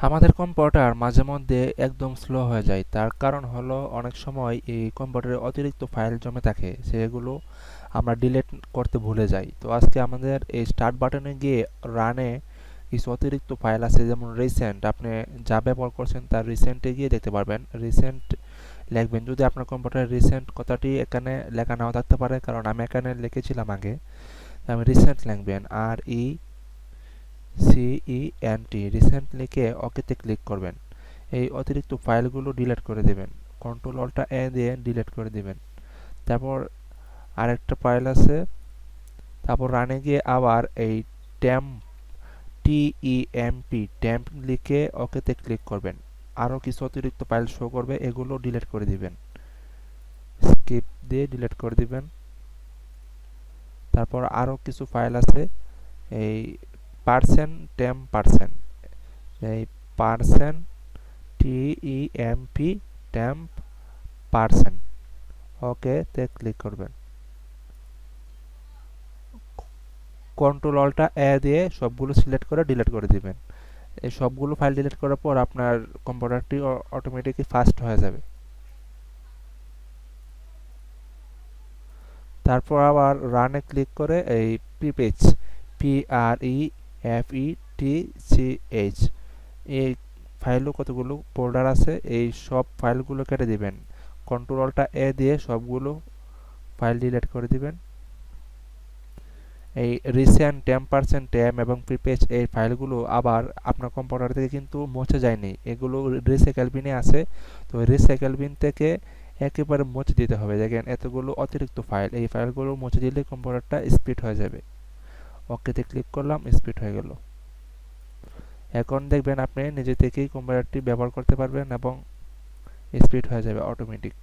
আমাদের কম্পিউটার মাঝে মধ্যে একদম স্লো হয়ে যায়, তার কারণ হলো অনেক সময় এই কম্পিউটারে অতিরিক্ত ফাইল জমে থাকে, সেগুলো আমরা ডিলিট করতে ভুলে যাই। তো আজকে আমাদের এই স্টার্ট বাটনে গিয়ে রানে কিছু অতিরিক্ত ফাইল আছে, যেমন রিসেন্ট। আপনি যা ব্যবহার করছেন তার রিসেন্টে গিয়ে দেখতে পারবেন। রিসেন্ট লিখবেন, যদি আপনার কম্পিউটারে রিসেন্ট কথাটি এখানে লেখা নাও থাকতে পারে, কারণ আমি এখানে লিখেছিলাম আগে। আমি রিসেন্ট লিখবেন, RECENT, রিসেন্ট লিখে ওকেতে ক্লিক করবেন। এই অতিরিক্ত ফাইলগুলো ডিলিট করে দেবেন, কন্ট্রোল অল্টা এ দিয়ে ডিলিট করে দিবেন। তারপর আরেকটা ফাইল আছে, তারপর রানে গিয়ে আবার এই টেম্প, টেম্প লিখে ওকেতে ক্লিক করবেন। আরও কিছু অতিরিক্ত ফাইল শো করবে, এগুলো ডিলিট করে দিবেন, স্কিপ দিয়ে ডিলিট করে দিবেন। তারপর আরও কিছু ফাইল আছে, এই পার্সেন্ট, এই পার্সেন্ট, TEMP, টেম্প পার্সেন্ট, ওকে তে ক্লিক করবেন। কন্ট্রোল অল্টা এ দিয়ে সবগুলো সিলেক্ট করে ডিলিট করে দিবেন। এই সবগুলো ফাইল ডিলিট করার পর আপনার কম্পিউটারটি অটোমেটিকলি ফাস্ট হয়ে যাবে। তারপর আবার রানে ক্লিক করে এই প্রিপেজ, PREFETCH, এই ফাইলও কতগুলো ফোল্ডার আছে, এই সব ফাইলগুলো কেটে দিবেন। কন্ট্রোল অল্টা এ দিয়ে সবগুলো ফাইল ডিলিট করে দিবেন। এই রিসেন্ট, টেম্প এবং প্রিপেজ, এই ফাইলগুলো আবার আপনার কম্পিউটার থেকে কিন্তু মুছে যায়নি, এগুলো রিসাইকেল বিনে আছে। তো রিসাইকেল বিন থেকে একেবারে মুছে দিতে হবে। দেখেন এতগুলো অতিরিক্ত ফাইল, এই ফাইলগুলো মুছে দিলে কম্পিউটারটা স্পিড হয়ে যাবে। ওকেতে ক্লিক করলাম, স্পিড হয়ে গেল। এখন দেখবেন আপনি নিজে থেকেই কম্পিউটারটি ব্যবহার করতে পারবেন এবং স্পিড হয়ে যাবে অটোমেটিক।